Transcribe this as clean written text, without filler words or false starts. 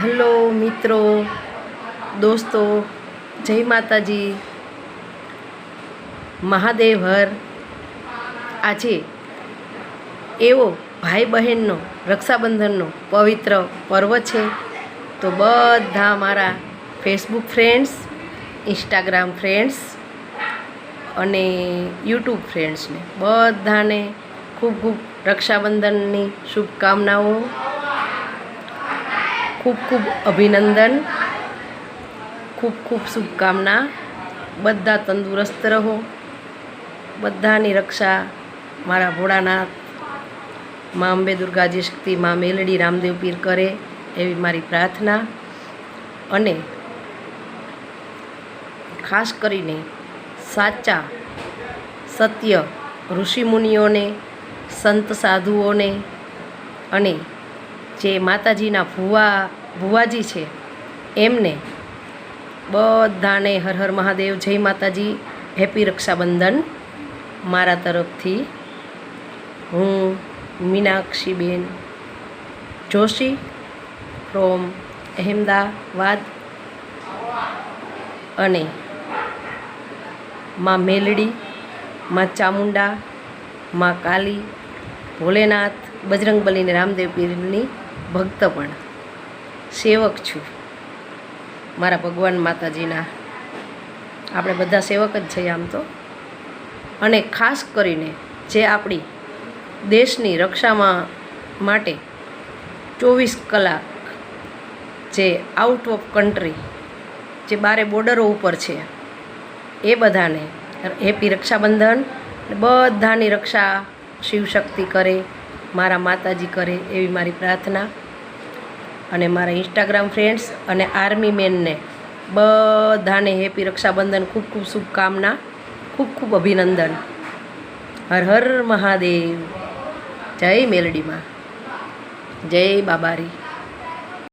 Hello મિત્રો, દોસ્તો, જય માતાજી, મહાદેવ હર. આજે એવો ભાઈ બહેનનો રક્ષાબંધનનો પવિત્ર પર્વ છે. તો બધા મારા ફેસબુક ફ્રેન્ડ્સ, ઇન્સ્ટાગ્રામ ફ્રેન્ડ્સ અને યુટ્યુબ ફ્રેન્ડ્સને બધાને ખૂબ ખૂબ રક્ષાબંધનની શુભકામનાઓ, ખૂબ ખૂબ અભિનંદન, ખૂબ ખૂબ શુભકામના. બધા તંદુરસ્ત રહો, બધાની રક્ષા મારા ભોળાનાથ, મા અંબે દુર્ગાજી શક્તિ, મા મેલડી રામદેવ પીર કરે એવી મારી પ્રાર્થના. અને ખાસ કરીને સાચા સત્ય ઋષિમુનિઓને, સંત સાધુઓને અને જે માતાજીના ભુવાજી છે એમને બધાને હર હર મહાદેવ, જય માતાજી, હેપી રક્ષાબંધન મારા તરફથી. હું મીનાક્ષીબેન જોશી ફ્રોમ અહેમદાબાદ અને માં મેલડી, માં ચામુંડા, માં કાલી, ભોલેનાથ, બજરંગબલી ને રામદેવ પીરની ભક્ત પણ સેવક છું મારા ભગવાન માતાજીના. આપણે બધા સેવક જ છીએ આમ તો. અને ખાસ કરીને જે આપણી દેશની રક્ષામાં માટે 24 કલાક જે આઉટ ઓફ કન્ટ્રી, જે બારે બોર્ડરો ઉપર છે, એ બધાને હેપી રક્ષાબંધન. બધાની રક્ષા શિવશક્તિ કરે, મારા માતાજી કરે એવી મારી પ્રાર્થના. અને મારા ઇન્સ્ટાગ્રામ ફ્રેન્ડ્સ અને આર્મી મેનને બધાને હેપી રક્ષાબંધન, ખૂબ ખૂબ શુભકામના, ખૂબ ખૂબ અભિનંદન. હર હર મહાદેવ, જય મેલડીમાં, જય બાબારી.